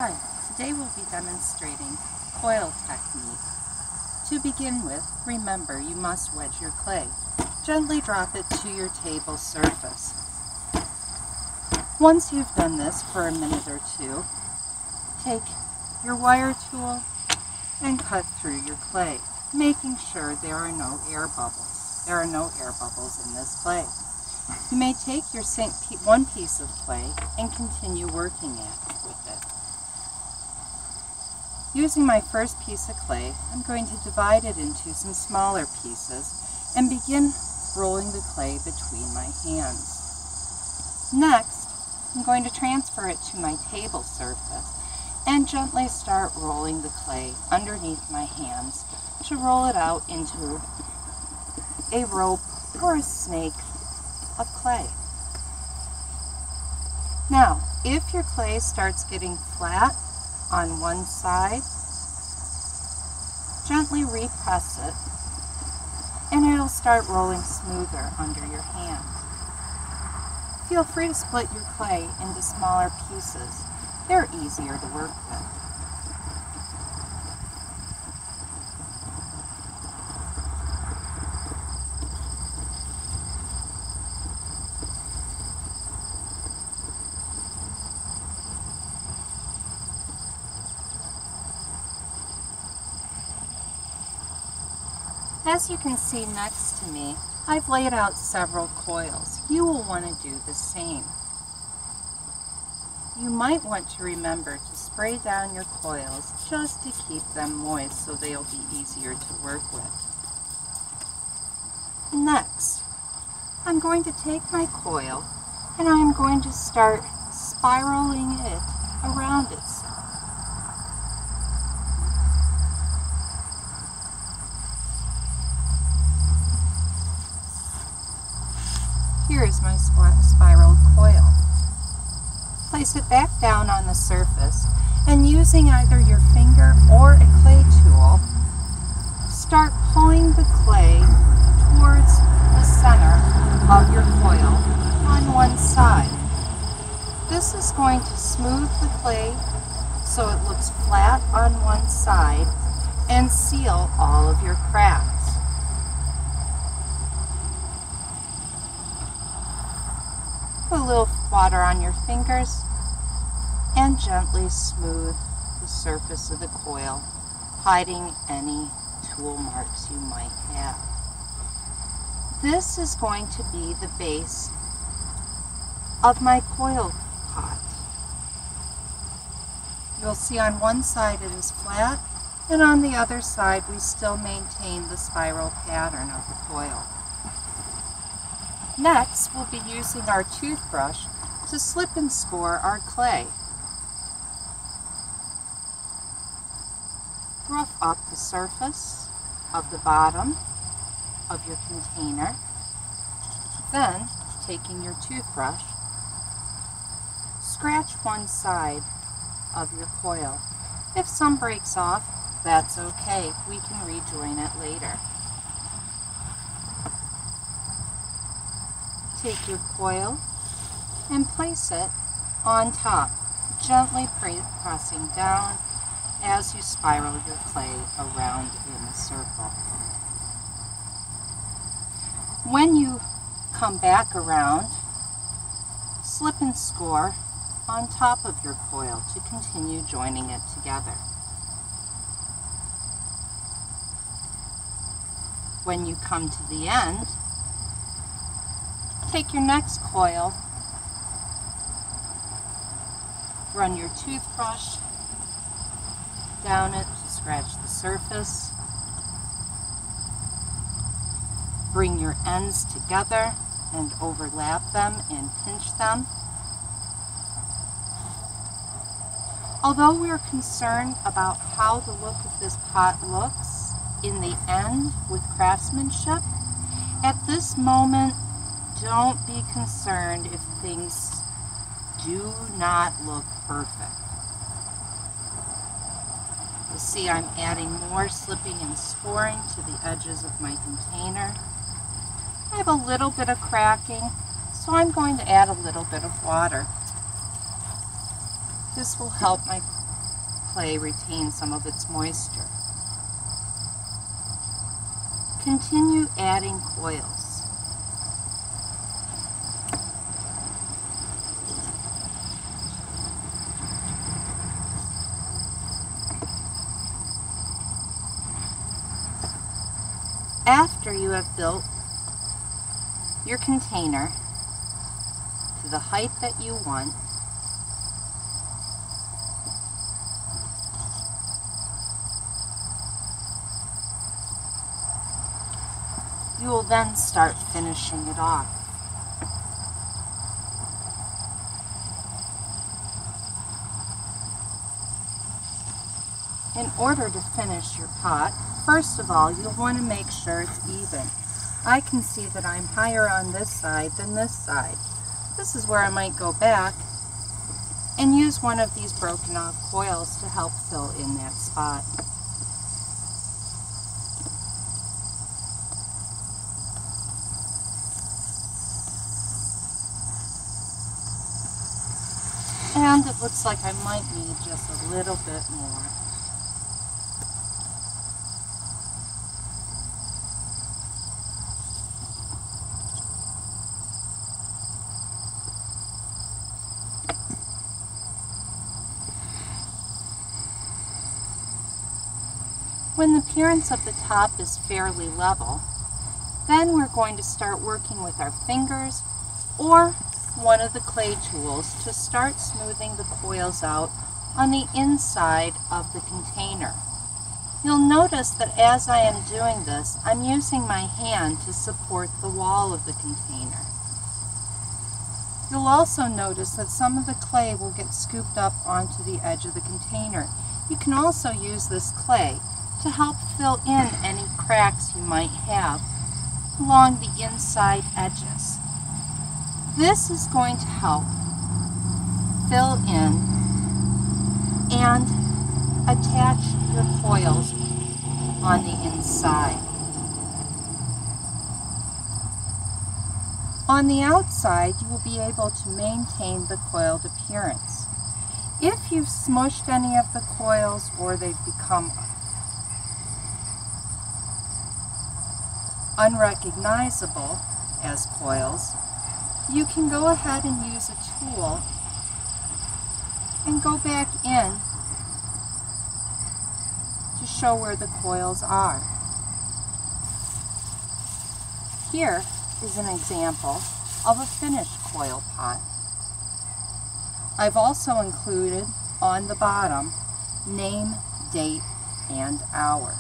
Hi, today we'll be demonstrating coil technique. To begin with, remember you must wedge your clay. Gently drop it to your table surface. Once you've done this for a minute or two, take your wire tool and cut through your clay, making sure there are no air bubbles. There are no air bubbles in this clay. You may take your one piece of clay and continue working with it. Using my first piece of clay, I'm going to divide it into some smaller pieces and begin rolling the clay between my hands. Next, I'm going to transfer it to my table surface and gently start rolling the clay underneath my hands to roll it out into a rope or a snake of clay. Now, if your clay starts getting flat on one side, gently repress it and it'll start rolling smoother under your hand. Feel free to split your clay into smaller pieces. They're easier to work with. As you can see next to me, I've laid out several coils. You will want to do the same. You might want to remember to spray down your coils just to keep them moist so they'll be easier to work with. Next, I'm going to take my coil and I'm going to start spiraling it around itself. Here is my spiraled coil. Place it back down on the surface and using either your finger or a clay tool, start pulling the clay towards the center of your coil on one side. This is going to smooth the clay so it looks flat on one side and seal all of your cracks. Put a little water on your fingers and gently smooth the surface of the coil, hiding any tool marks you might have. This is going to be the base of my coil pot. You'll see on one side it is flat, and on the other side we still maintain the spiral pattern of the coil. Next, we'll be using our toothbrush to slip and score our clay. Rough up the surface of the bottom of your container. Then, taking your toothbrush, scratch one side of your coil. If some breaks off, that's okay. We can rejoin it later. Take your coil and place it on top, gently pressing down as you spiral your clay around in a circle. When you come back around, slip and score on top of your coil to continue joining it together. When you come to the end, take your next coil, run your toothbrush down it to scratch the surface, bring your ends together and overlap them and pinch them. Although we're concerned about how the look of this pot looks in the end with craftsmanship, at this moment don't be concerned if things do not look perfect. You see I'm adding more slipping and scoring to the edges of my container. I have a little bit of cracking, so I'm going to add a little bit of water. This will help my clay retain some of its moisture. Continue adding coils. After you have built your container to the height that you want, you will then start finishing it off. In order to finish your pot, first of all, you'll want to make sure it's even. I can see that I'm higher on this side than this side. This is where I might go back and use one of these broken off coils to help fill in that spot. And it looks like I might need just a little bit more. When the appearance of the top is fairly level, then we're going to start working with our fingers or one of the clay tools to start smoothing the coils out on the inside of the container. You'll notice that as I am doing this, I'm using my hand to support the wall of the container. You'll also notice that some of the clay will get scooped up onto the edge of the container. You can also use this clay to help fill in any cracks you might have along the inside edges. This is going to help fill in and attach your coils on the inside. On the outside, you will be able to maintain the coiled appearance. If you've smushed any of the coils or they've become unrecognizable as coils, you can go ahead and use a tool and go back in to show where the coils are. Here is an example of a finished coil pot. I've also included on the bottom name, date, and hour.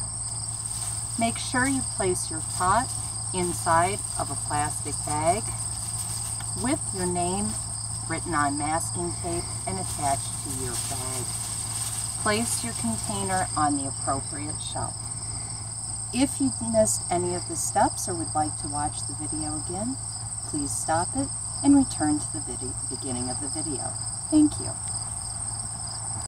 Make sure you place your pot inside of a plastic bag with your name written on masking tape and attached to your bag. Place your container on the appropriate shelf. If you missed any of the steps or would like to watch the video again, please stop it and return to the beginning of the video. Thank you.